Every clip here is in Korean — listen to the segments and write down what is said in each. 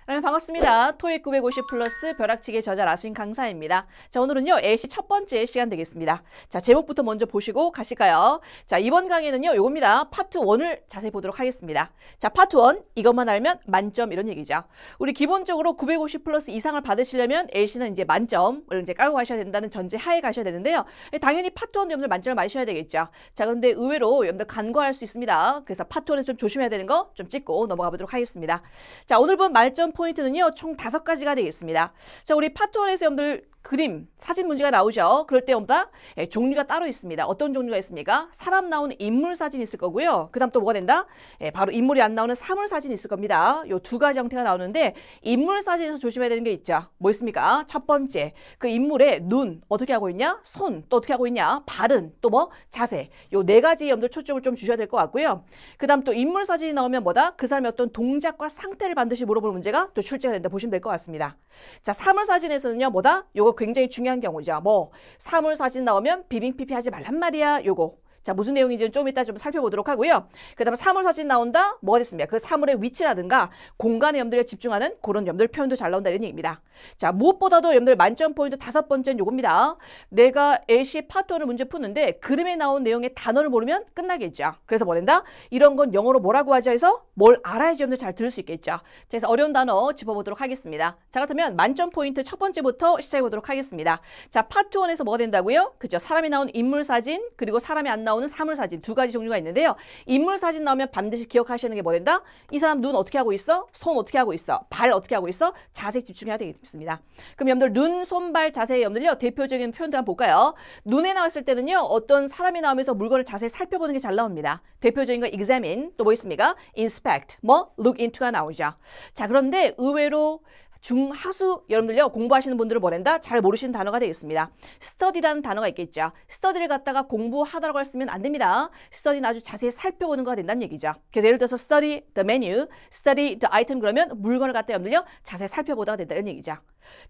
반갑습니다. 토익 950 플러스 벼락치기 저자 라신 강사입니다. 자, 오늘은요, LC 첫 번째 시간 되겠습니다. 자, 제목부터 먼저 보시고 가실까요? 자, 이번 강의는요, 요겁니다. 파트 1을 자세히 보도록 하겠습니다. 자, 파트 1, 이것만 알면 만점 이런 얘기죠. 우리 기본적으로 950 플러스 이상을 받으시려면 LC는 이제 만점을 이제 깔고 가셔야 된다는 전제 하에 가셔야 되는데요. 당연히 파트 1도 여러분들 만점을 맞으셔야 되겠죠. 자, 근데 의외로 여러분들 간과할 수 있습니다. 그래서 파트 1에서 좀 조심해야 되는 거 좀 찍고 넘어가 보도록 하겠습니다. 자, 오늘 본 만점 포인트는요, 총 5가지가 되겠습니다. 자, 우리 파트 1에서 여러분들 그림, 사진 문제가 나오죠. 그럴 때마다 종류가 따로 있습니다. 어떤 종류가 있습니까? 사람 나오는 인물 사진이 있을 거고요. 그 다음 또 뭐가 된다? 바로 인물이 안 나오는 사물 사진이 있을 겁니다. 요 2가지 형태가 나오는데 인물 사진에서 조심해야 되는 게 있죠. 뭐 있습니까? 첫 번째, 그 인물의 눈 어떻게 하고 있냐? 손 또 어떻게 하고 있냐? 발은 또 뭐? 자세. 요 4가지 여러분들 초점을 좀 주셔야 될 것 같고요. 그 다음 또 인물 사진이 나오면 뭐다? 그 사람의 어떤 동작과 상태를 반드시 물어보는 문제가 또 출제가 된다 보시면 될 것 같습니다. 자, 사물 사진에서는요, 뭐다? 요거 굉장히 중요한 경우죠. 뭐 사물 사진 나오면 비빙 피피 하지 말란 말이야. 요거. 자, 무슨 내용인지는 좀 이따 좀 살펴보도록 하고요. 그 다음에 사물 사진 나온다? 뭐가 됐습니까? 그 사물의 위치라든가 공간의 여러분들에 집중하는 그런 여러분들 표현도 잘 나온다 이런 얘기입니다. 자, 무엇보다도 여러분들 만점 포인트 5번째는 요겁니다. 내가 LC 파트 1을 문제 푸는데 그림에 나온 내용의 단어를 모르면 끝나겠죠. 그래서 뭐 된다? 이런 건 영어로 뭐라고 하죠 해서 뭘 알아야지 여러분들 잘 들을 수 있겠죠. 자, 그래서 어려운 단어 짚어보도록 하겠습니다. 자, 그렇다면 만점 포인트 첫 번째부터 시작해보도록 하겠습니다. 자, 파트 1에서 뭐가 된다고요? 그죠? 사람이 나온 인물 사진 그리고 사람이 안 나오는 사물 사진 2가지 종류가 있는데요. 인물 사진 나오면 반드시 기억하시는 게 뭐 된다? 이 사람 눈 어떻게 하고 있어? 손 어떻게 하고 있어? 발 어떻게 하고 있어? 자세히 집중해야 되겠습니다. 그럼 여러분들 눈, 손, 발 자세히 여러분들요. 대표적인 표현들 한번 볼까요? 눈에 나왔을 때는요. 어떤 사람이 나오면서 물건을 자세히 살펴보는 게 잘 나옵니다. 대표적인 거 examine, 또 뭐 있습니까? inspect, 뭐 look into가 나오죠. 자, 그런데 의외로 중하수 여러분들요 공부하시는 분들은 뭐란다? 잘 모르시는 단어가 되겠습니다. study라는 단어가 있겠죠. study를 갖다가 공부하다라고 쓰면 안 됩니다. study는 아주 자세히 살펴보는 거가 된다는 얘기죠. 그래서 예를 들어서 study the menu, study the item 그러면 물건을 갖다 여러분들요 자세히 살펴보다가 된다는 얘기죠.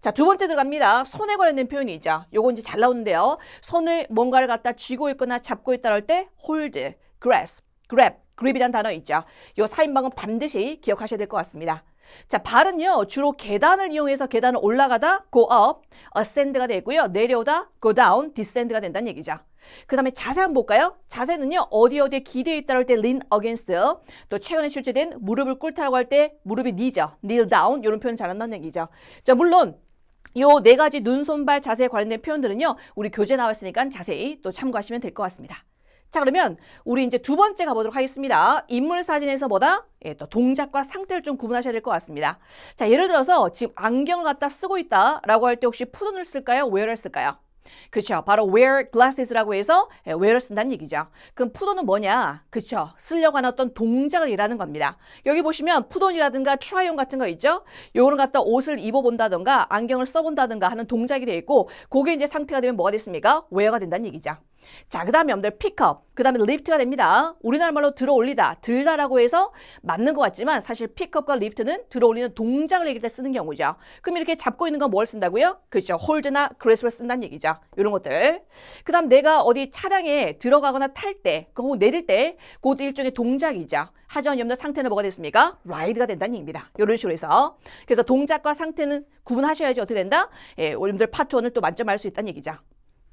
자, 2번째 들어갑니다. 손에 관련된 표현이죠. 요거 이제 잘 나오는데요. 손을 뭔가를 갖다 쥐고 있거나 잡고 있다 할 때 hold, grasp, grab, grip이라는 단어 있죠. 요 사인방은 반드시 기억하셔야 될 것 같습니다. 자, 발은요 주로 계단을 이용해서 계단을 올라가다 go up, ascend가 되고요. 내려오다 go down, descend가 된다는 얘기죠. 그 다음에 자세 한번 볼까요? 자세는요 어디에 기대어 있다고 할 때 lean against, 또 최근에 출제된 무릎을 꿇다라고 할 때 무릎이 knee죠. kneel down 이런 표현 잘한다는 얘기죠. 자, 물론 요 4가지 눈, 손, 발 자세에 관련된 표현들은요 우리 교재에 나와 있으니까 자세히 또 참고하시면 될 것 같습니다. 자, 그러면 우리 이제 2번째 가보도록 하겠습니다. 인물 사진에서 뭐다? 또 동작과 상태를 좀 구분하셔야 될 것 같습니다. 자, 예를 들어서 지금 안경을 갖다 쓰고 있다라고 할 때 혹시 put on을 쓸까요? wear을 쓸까요? 그렇죠. 바로 wear glasses라고 해서 wear을 쓴다는 얘기죠. 그럼 put on은 뭐냐? 그렇죠. 쓰려고 하는 어떤 동작을 일하는 겁니다. 여기 보시면 put on이라든가 try on 같은 거 있죠? 요거는 갖다 옷을 입어본다든가 안경을 써본다든가 하는 동작이 되어 있고 그게 이제 상태가 되면 뭐가 됐습니까? wear가 된다는 얘기죠. 자, 그 다음에 여러분들 pick up, 그 다음에 lift가 됩니다. 우리나라 말로 들어 올리다, 들다라고 해서 맞는 것 같지만 사실 pick up과 lift는 들어 올리는 동작을 얘기할 때 쓰는 경우죠. 그럼 이렇게 잡고 있는 건 뭘 쓴다고요? 그렇죠. hold나 grasp를 쓴다는 얘기죠. 이런 것들. 그 다음 내가 어디 차량에 들어가거나 탈 때, 혹은 내릴 때 그것도 일종의 동작이죠. 하지만 여러분들 상태는 뭐가 됐습니까? ride가 된다는 얘기입니다. 이런 식으로 해서. 그래서 동작과 상태는 구분하셔야지 어떻게 된다? 여러분들 파트 1을 또 만점할 수 있다는 얘기죠.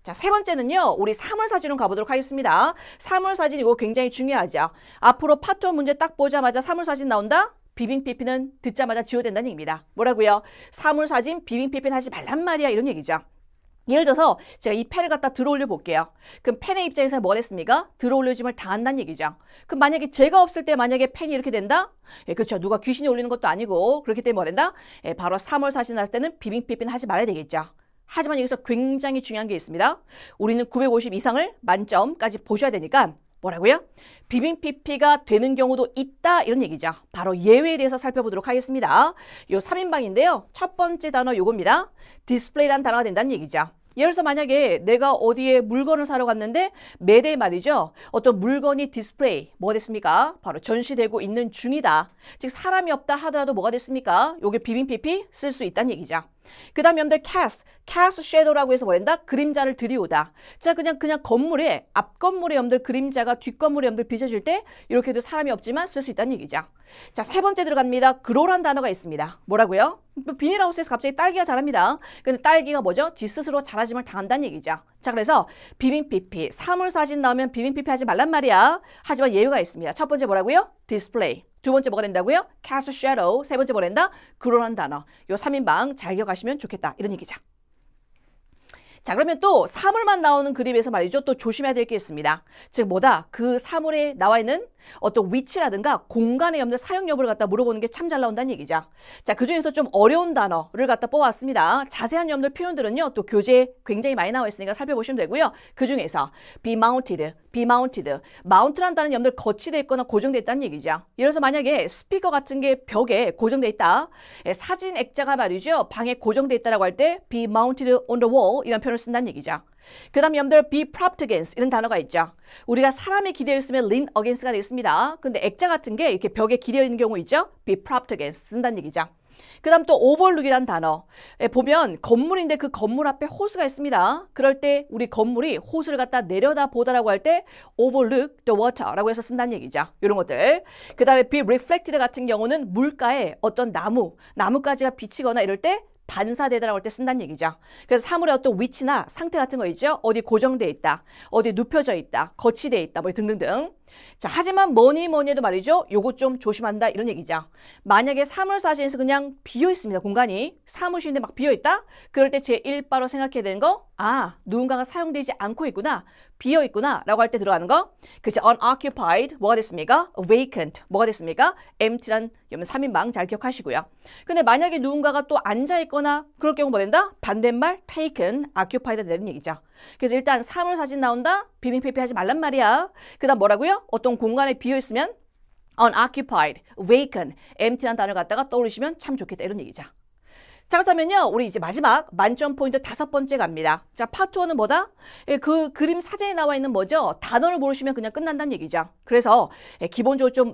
자, 3번째는요. 우리 사물 사진으로 가보도록 하겠습니다. 사물 사진 이거 굉장히 중요하죠. 앞으로 파트 1 문제 딱 보자마자 사물 사진 나온다? 비빙 피피는 듣자마자 지워야 된다는 얘기입니다. 뭐라고요? 사물 사진 비빙 피피는 하지 말란 말이야 이런 얘기죠. 예를 들어서 제가 이 펜을 갖다 들어 올려 볼게요. 그럼 펜의 입장에서 뭘 했습니까? 들어 올려짐을 당한다는 얘기죠. 그럼 만약에 제가 없을 때 만약에 펜이 이렇게 된다? 그렇죠. 누가 귀신이 올리는 것도 아니고 그렇기 때문에 뭐 된다? 바로 사물 사진 할 때는 비빙 피피는 하지 말아야 되겠죠. 하지만 여기서 굉장히 중요한 게 있습니다. 우리는 950 이상을 만점까지 보셔야 되니까 뭐라고요? 비빙 PP가 되는 경우도 있다 이런 얘기죠. 바로 예외에 대해서 살펴보도록 하겠습니다. 요 3인방인데요. 첫 번째 단어 요겁니다. 디스플레이라는 단어가 된다는 얘기죠. 예를 들어서 만약에 내가 어디에 물건을 사러 갔는데 매대 말이죠. 어떤 물건이 디스플레이 뭐가 됐습니까? 바로 전시되고 있는 중이다. 즉 사람이 없다 하더라도 뭐가 됐습니까? 요게 비빙 PP 쓸 수 있다는 얘기죠. 그 다음에 여러분들 cast shadow라고 해서 뭐란다? 그림자를 들이우다. 자, 그냥 건물에, 앞 건물에 여러분들 그림자가 뒷 건물에 여러분들 비춰질 때 이렇게도 사람이 없지만 쓸 수 있다는 얘기죠. 자, 세 번째 들어갑니다. grow란 단어가 있습니다. 뭐라고요? 비닐하우스에서 갑자기 딸기가 자랍니다. 근데 딸기가 뭐죠? 지 스스로 자라짐을 당한다는 얘기죠. 자, 그래서 비빔피피, 사물사진 나오면 비빔피피 하지 말란 말이야. 하지만 예외가 있습니다. 첫 번째 뭐라고요? display. 두 번째 뭐가 된다고요? cast shadow. 세 번째 뭐가 된다? grow란 단어. 요 3인방 잘 기억하시면 좋겠다. 이런 얘기죠. 자, 그러면 또 사물만 나오는 그림에서 말이죠. 또 조심해야 될 게 있습니다. 즉 뭐다? 그 사물에 나와 있는 어떤 위치라든가 공간의 여러분들 사용 여부를 갖다 물어보는 게 참 잘 나온다는 얘기죠. 자, 그중에서 좀 어려운 단어를 갖다 뽑아왔습니다. 자세한 여러분들 표현들은요. 또 교재에 굉장히 많이 나와 있으니까 살펴보시면 되고요. 그중에서 be mounted, mount란 단어는 여러분들 거치되어 있거나 고정되어 있다는 얘기죠. 예를 들어서 만약에 스피커 같은 게 벽에 고정되어 있다. 사진 액자가 말이죠. 방에 고정되어 있다라고 할 때 be mounted on the wall 이런 표현을 쓴다는 얘기죠. 그 다음에 여러분들 be propped against 이런 단어가 있죠. 우리가 사람이 기대어 있으면 lean against가 되겠습니다. 근데 액자 같은 게 이렇게 벽에 기대어 있는 경우 있죠. be propped against 쓴다는 얘기죠. 그 다음 또 overlook이라는 단어에 보면 건물인데 그 건물 앞에 호수가 있습니다. 그럴 때 우리 건물이 호수를 갖다 내려다 보다라고 할 때 overlook the water라고 해서 쓴다는 얘기죠. 이런 것들. 그 다음에 be reflected 같은 경우는 물가에 어떤 나뭇가지가 비치거나 이럴 때 반사되다라고 할 때 쓴다는 얘기죠. 그래서 사물의 어떤 위치나 상태 같은 거 있죠. 어디 고정돼 있다, 어디 눕혀져 있다, 거치돼 있다, 뭐 등등등. 자, 하지만 뭐니 해도 말이죠. 요거 좀 조심한다 이런 얘기죠. 만약에 사물사진에서 그냥 비어 있습니다. 공간이 사무실인데 막 비어 있다. 그럴 때 제1바로 생각해야 되는 거, 누군가가 사용되지 않고 있구나, 비어 있구나 라고 할 때 들어가는 거. 그치, unoccupied 뭐가 됐습니까? vacant 뭐가 됐습니까? empty란 3인방 잘 기억하시고요. 근데 만약에 누군가가 또 앉아 있거나 그럴 경우 뭐 된다? 반대말 taken, occupied 되는 얘기죠. 그래서 일단 사물사진 나온다. 비빔피피 하지 말란 말이야. 그 다음 뭐라고요? 어떤 공간에 비어있으면 unoccupied, vacant, empty라는 단어를 갖다가 떠올리시면 참 좋겠다 이런 얘기죠. 자, 그렇다면요. 우리 이제 마지막 만점 포인트 5번째 갑니다. 자, 파트 1은 뭐다? 그 그림 사진에 나와 있는 뭐죠? 단어를 모르시면 그냥 끝난다는 얘기죠. 그래서 기본적으로 좀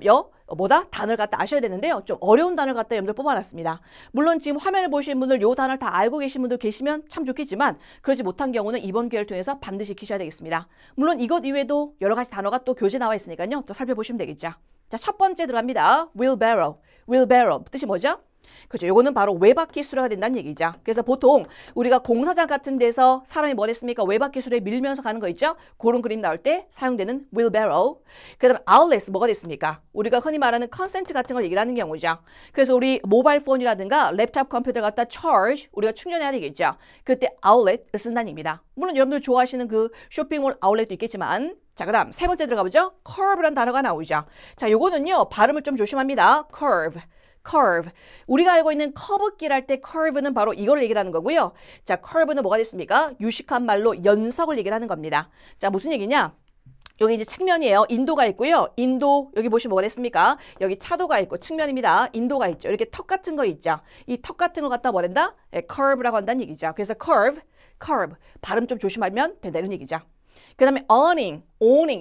단어를 갖다 아셔야 되는데요. 좀 어려운 단어를 갖다 여러분들 뽑아놨습니다. 물론 지금 화면을 보시는 분들 요 단어를 다 알고 계신 분들 계시면 참 좋겠지만 그러지 못한 경우는 이번 기회를 통해서 반드시 익히셔야 되겠습니다. 물론 이것 이외에도 여러 가지 단어가 또 교재에 나와 있으니까요. 또 살펴보시면 되겠죠. 자, 첫 번째 들어갑니다. wheelbarrow. 뜻이 뭐죠? 그렇죠. 요거는 바로 외바퀴 수레가 된다는 얘기죠. 그래서 보통 우리가 공사장 같은 데서 사람이 뭘 했습니까? 외바퀴 수레 밀면서 가는 거 있죠? 그런 그림 나올 때 사용되는 wheelbarrow. 그 다음 outlet 뭐가 됐습니까? 우리가 흔히 말하는 컨센트 같은 걸 얘기를 하는 경우죠. 그래서 우리 모바일 폰이라든가 랩탑 컴퓨터 갖다 charge 우리가 충전해야 되겠죠. 그때 outlet을 쓴다는 얘기입니다. 물론 여러분들 좋아하시는 그 쇼핑몰 아울렛도 있겠지만 자, 그 다음 세 번째 들어가보죠. curve라는 단어가 나오죠. 자, 요거는요. 발음을 좀 조심합니다. curve. 우리가 알고 있는 커브길 할 때 curve는 바로 이걸 얘기를 하는 거고요. 자, curve는 뭐가 됐습니까? 유식한 말로 연석을 얘기를 하는 겁니다. 자, 무슨 얘기냐? 여기 이제 측면이에요. 인도가 있고요. 인도 여기 보시면 뭐가 됐습니까? 여기 차도가 있고 측면입니다. 인도가 있죠. 이렇게 턱 같은 거 있죠. 이 턱 같은 거 갖다 뭐 된다? curve라고 한다는 얘기죠. 그래서 curve 발음 좀 조심하면 된다 이런 얘기죠. 그 다음에 awning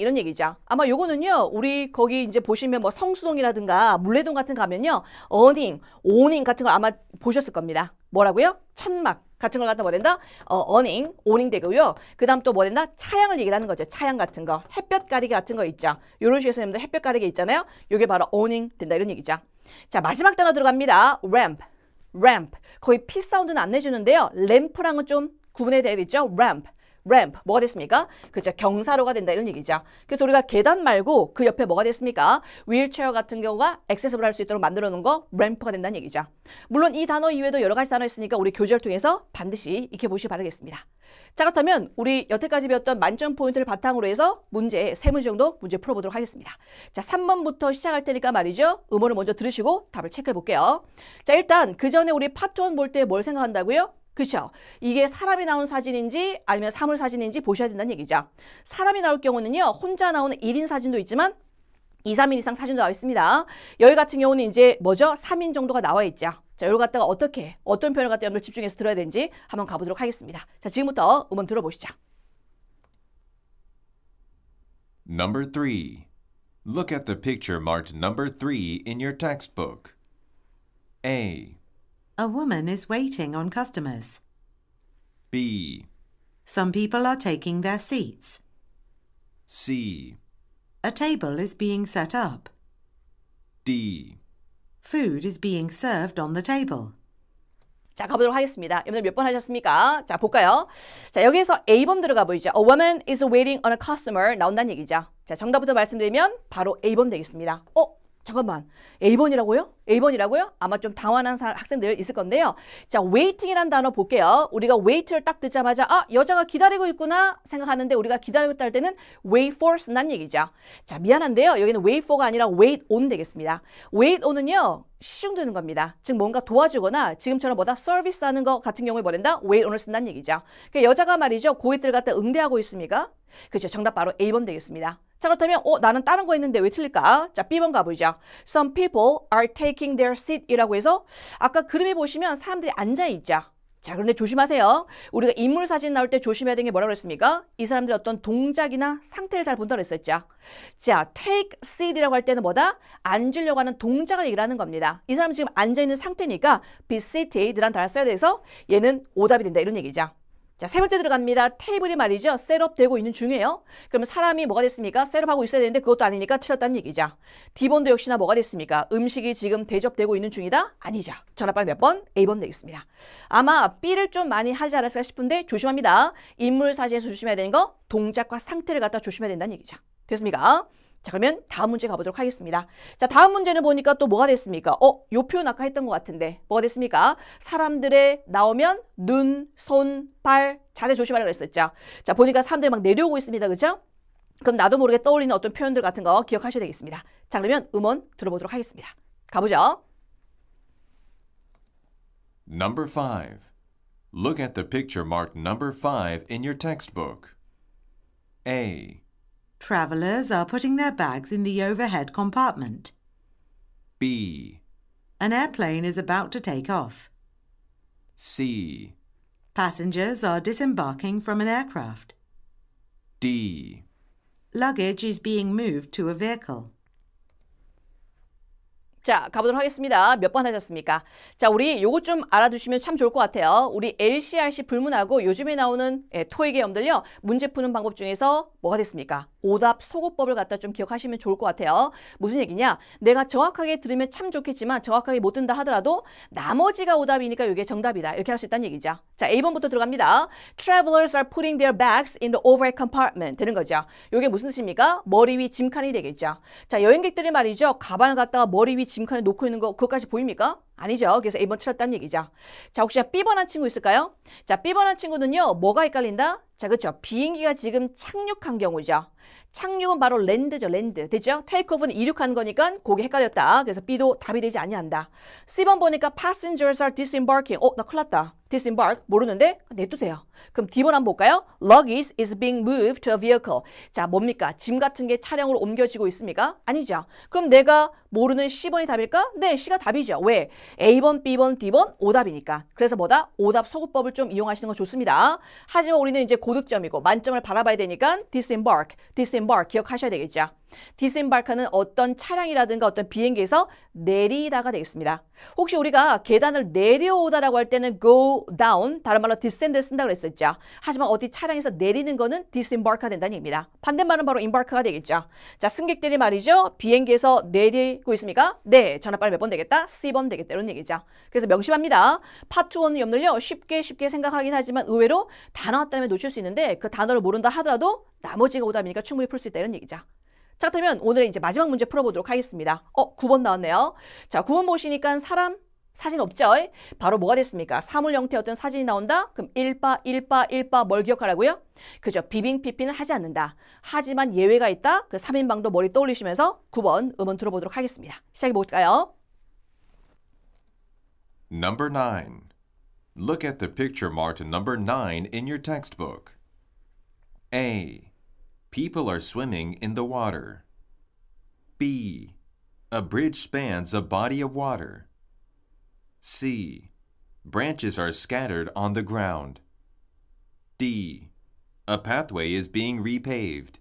이런 얘기죠. 아마 요거는요, 우리 거기 이제 보시면 뭐 성수동이라든가 물레동 같은 거 가면요, awning 같은 거 아마 보셨을 겁니다. 뭐라고요? 천막 같은 걸 갖다 뭐 된다? awning 되고요. 그 다음 또 뭐 된다? 차양을 얘기를 하는 거죠. 차양 같은 거. 햇볕 가리개 같은 거 있죠. 요런 식에서 여러분들 햇볕 가리개 있잖아요. 요게 바로 awning 된다 이런 얘기죠. 자, 마지막 단어 들어갑니다. ramp. 거의 P 사운드는 안 내주는데요. 램프랑은 좀 구분해야 되겠죠? ramp 뭐가 됐습니까? 그렇죠. 경사로가 된다 이런 얘기죠. 그래서 우리가 계단 말고 그 옆에 뭐가 됐습니까? 휠체어 같은 경우가 액세서블 할 수 있도록 만들어 놓은 거 램프가 된다는 얘기죠. 물론 이 단어 이외에도 여러 가지 단어 있으니까 우리 교재를 통해서 반드시 익혀보시기 바라겠습니다. 자, 그렇다면 우리 여태까지 배웠던 만점 포인트를 바탕으로 해서 문제 3문제 정도 문제 풀어보도록 하겠습니다. 자, 3번부터 시작할 테니까 말이죠. 음원을 먼저 들으시고 답을 체크해 볼게요. 자, 일단 그 전에 우리 파트 1 볼 때 뭘 생각한다고요? 그렇죠. 이게 사람이 나온 사진인지 아니면 사물 사진인지 보셔야 된다는 얘기죠. 사람이 나올 경우는요. 혼자 나오는 1인 사진도 있지만 2, 3인 이상 사진도 나와 있습니다. 여기 같은 경우는 이제 뭐죠? 3인 정도가 나와 있죠. 자, 이걸 갖다가 어떤 표현을 갖다가 여러분들 집중해서 들어야 되는지 한번 가보도록 하겠습니다. 자, 지금부터 음원 들어보시죠. Number 3. Look at the picture marked number 3 in your textbook. A. A woman is waiting on customers. B, Some people are taking their seats. C, A table is being set up. D. Food is being served on the table. 자, 가보도록 하겠습니다. 여러분들 몇 번 하셨습니까? 자, 볼까요? 자, 여기에서 A번 들어가 보이죠. A woman is waiting on a customer 나온다는 얘기죠. 자, 정답부터 말씀드리면 바로 A번 되겠습니다. 잠깐만. A번이라고요? A번이라고요? 아마 좀 당황한 학생들 있을 건데요. 자, waiting이라는 단어 볼게요. 우리가 wait를 딱 듣자마자 여자가 기다리고 있구나 생각하는데 우리가 기다리고 있다 할 때는 wait for 쓴다는 얘기죠. 자, 미안한데요. 여기는 wait for가 아니라 wait on 되겠습니다. wait on은요. 시중드는 겁니다. 즉 뭔가 도와주거나 지금처럼 뭐다 서비스하는 거 같은 경우에 뭐란다? wait on을 쓴다는 얘기죠. 그러니까 여자가 말이죠. 고객들 갖다 응대하고 있습니까? 그렇죠. 정답 바로 A번 되겠습니다. 자, 그렇다면 나는 다른 거 했는데 왜 틀릴까? 자, B번 가보죠. Some people are taking their seat 이라고 해서 아까 그림에 보시면 사람들이 앉아있죠. 자, 그런데 조심하세요. 우리가 인물 사진 나올 때 조심해야 되는 게 뭐라고 그랬습니까? 이 사람들이 어떤 동작이나 상태를 잘 본다고 그랬었죠. 자, take seat이라고 할 때는 뭐다? 앉으려고 하는 동작을 얘기를 하는 겁니다. 이 사람은 지금 앉아있는 상태니까 be seated라는 단어를 써야 돼서 얘는 오답이 된다 이런 얘기죠. 자, 세 번째 들어갑니다. 테이블이 말이죠. 셋업되고 있는 중이에요. 그러면 사람이 뭐가 됐습니까? 셋업하고 있어야 되는데 그것도 아니니까 틀렸다는 얘기죠. D번도 역시나 뭐가 됐습니까? 음식이 지금 대접되고 있는 중이다? 아니죠. 전화빨 몇 번? A번 되겠습니다. 아마 B를 좀 많이 하지 않았을까 싶은데 조심합니다. 인물 사진에서 조심해야 되는 거 동작과 상태를 갖다 조심해야 된다는 얘기죠. 됐습니까? 자, 그러면 다음 문제 가보도록 하겠습니다. 자, 다음 문제는 보니까 또 뭐가 됐습니까? 요 표현 아까 했던 것 같은데 뭐가 됐습니까? 사람들의 나오면 눈, 손, 발, 자세 조심하라고 그랬었죠. 자, 보니까 사람들이 막 내려오고 있습니다. 그죠? 그럼 나도 모르게 떠올리는 어떤 표현들 같은 거 기억하셔야 되겠습니다. 자, 그러면 음원 들어보도록 하겠습니다. 가보죠. Number 5. Look at the picture marked number 5 in your textbook. A, Travelers are putting their bags in the overhead compartment. B, An airplane is about to take off. C, Passengers are disembarking from an aircraft. D. Luggage is being moved to a vehicle. 자, 가보도록 하겠습니다. 몇 번 하셨습니까? 자, 우리 요거 좀 알아두시면 참 좋을 것 같아요. 우리 LCRC 불문하고 요즘에 나오는 토익의 염들요. 문제 푸는 방법 중에서 뭐가 됐습니까? 오답 소거법을 갖다 좀 기억하시면 좋을 것 같아요. 무슨 얘기냐? 내가 정확하게 들으면 참 좋겠지만 정확하게 못 든다 하더라도 나머지가 오답이니까 이게 정답이다. 이렇게 할 수 있다는 얘기죠. 자, A번부터 들어갑니다. Travelers are putting their bags in the overhead compartment. 되는 거죠. 이게 무슨 뜻입니까? 머리 위 짐칸이 되겠죠. 자, 여행객들이 말이죠. 가방을 갖다가 머리 위 짐칸에 놓고 있는 거 그것까지 보입니까? 아니죠. 그래서 A번 틀렸다는 얘기죠. 자, 혹시 B번 한 친구 있을까요? 자, B번 한 친구는요. 뭐가 헷갈린다? 자, 그렇죠. 비행기가 지금 착륙한 경우죠. 착륙은 바로 랜드죠. 랜드. 됐죠? 테이크오프는 이륙한 거니까 그게 헷갈렸다. 그래서 B도 답이 되지 아니한다. C번 보니까 passengers are disembarking. 나 큰일 났다. disembark 모르는데 내두세요. 그럼 D번 한번 볼까요? Luggage is being moved to a vehicle. 자, 뭡니까? 짐 같은 게 차량으로 옮겨지고 있습니까? 아니죠. 그럼 내가 모르는 C번이 답일까? 네, C가 답이죠. 왜? A번, B번, D번 오답이니까. 그래서 뭐다? 오답 소구법을 좀 이용하시는 거 좋습니다. 하지만 우리는 이제 고득점이고 만점을 바라봐야 되니까 disembark 기억하셔야 되겠죠. disembark는 어떤 차량이라든가 어떤 비행기에서 내리다가 되겠습니다. 혹시 우리가 계단을 내려오다라고 할 때는 go down, 다른 말로 descend를 쓴다고 그랬었죠. 하지만 어디 차량에서 내리는 거는 disembark가 된다는 얘기입니다. 반대말은 바로 embark가 되겠죠. 자, 승객들이 말이죠. 비행기에서 내리고 있습니까? 네, 전화빨 몇 번 되겠다? C번 되겠다. 이런 얘기죠. 그래서 명심합니다. 파트 1 염들요. 쉽게 생각하긴 하지만 의외로 단어 한 단어에 놓칠 수 있는데 그 단어를 모른다 하더라도 나머지가 오답이니까 충분히 풀 수 있다. 이런 얘기죠. 자, 그러면 오늘의 이제 마지막 문제 풀어보도록 하겠습니다. 9번 나왔네요. 자, 9번 보시니까 사람 사진 없죠? 바로 뭐가 됐습니까? 사물 형태의 어떤 사진이 나온다? 그럼 1바 뭘 기억하라고요? 그죠? 비빙 피피는 하지 않는다. 하지만 예외가 있다? 그 3인방도 머리 떠올리시면서 9번 음원 들어보도록 하겠습니다. 시작해 볼까요? Number 9. Look at the picture marked number 9 in your textbook. A. People are swimming in the water. B. A bridge spans a body of water. C. Branches are scattered on the ground. D. A pathway is being repaved.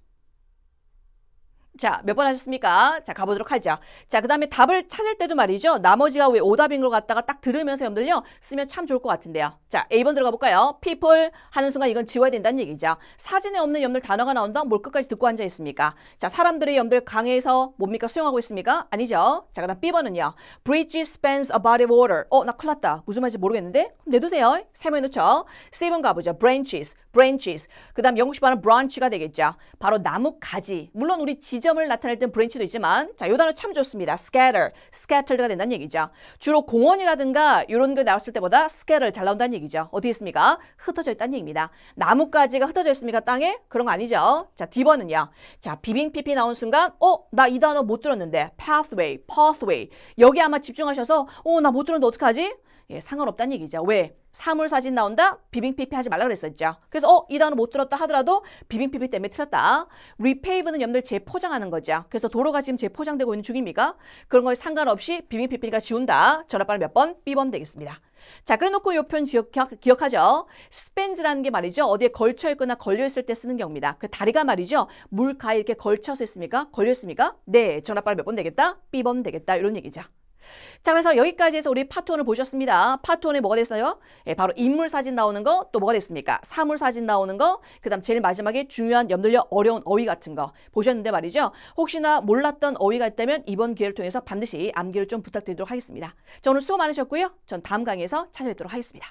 자, 몇 번 하셨습니까? 자, 가보도록 하죠. 자, 그 다음에 답을 찾을 때도 말이죠. 나머지가 왜 오답인 걸 갖다가 딱 들으면서 여러분들요, 쓰면 참 좋을 것 같은데요. 자, A번 들어가 볼까요? people 하는 순간 이건 지워야 된다는 얘기죠. 사진에 없는 여러분들 단어가 나온다? 뭘 끝까지 듣고 앉아 있습니까? 자, 사람들이 여러분들 강에서 뭡니까? 수영하고 있습니까? 아니죠. 자, 그 다음 B번은요. bridge spans a body of water. 나 큰일 났다. 무슨 말인지 모르겠는데? 그럼 내두세요. 세모에 넣죠. C번 가보죠. branches. 그 다음 영국식 발음 branch가 되겠죠. 바로 나무 가지. 물론 우리 지점을 나타낼 땐 branch도 있지만 자, 요 단어 참 좋습니다. scattered가 된다는 얘기죠. 주로 공원이라든가 이런 게 나왔을 때보다 scatter 잘 나온다는 얘기죠. 어디 있습니까? 흩어져 있다는 얘기입니다. 나뭇가지가 흩어져 있습니까? 땅에? 그런 거 아니죠. 자, D번은요. 자, 비빙피피 나온 순간 나 이 단어 못 들었는데 pathway. 여기 아마 집중하셔서 나 못 들었는데 어떡하지? 예, 상관없다는 얘기죠. 왜? 사물 사진 나온다? 비빙피피 하지 말라 그랬었죠. 그래서 이 단어 못 들었다 하더라도 비빙피피 때문에 틀렸다. repave는 여러분들 재포장하는 거죠. 그래서 도로가 지금 재포장되고 있는 중입니까? 그런 거에 상관없이 비빙피피가 지운다. 전화번호 몇 번? B번 되겠습니다. 자, 그래놓고 이 표현 기억하죠. spans라는 게 말이죠. 어디에 걸쳐 있거나 걸려 있을 때 쓰는 경우입니다. 그 다리가 말이죠. 물 가에 이렇게 걸쳐서 있습니까? 걸려 있습니까? 네, 전화번호 몇 번 되겠다? B번 되겠다. 이런 얘기죠. 자, 그래서 여기까지 해서 우리 파트 1을 보셨습니다. 파트 1에 뭐가 됐어요? 예, 바로 인물 사진 나오는 거, 또 뭐가 됐습니까? 사물 사진 나오는 거, 그 다음 제일 마지막에 중요한 염들려 어려운 어휘 같은 거 보셨는데 말이죠. 혹시나 몰랐던 어휘가 있다면 이번 기회를 통해서 반드시 암기를 좀 부탁드리도록 하겠습니다. 자, 오늘 수고 많으셨고요. 전 다음 강의에서 찾아뵙도록 하겠습니다.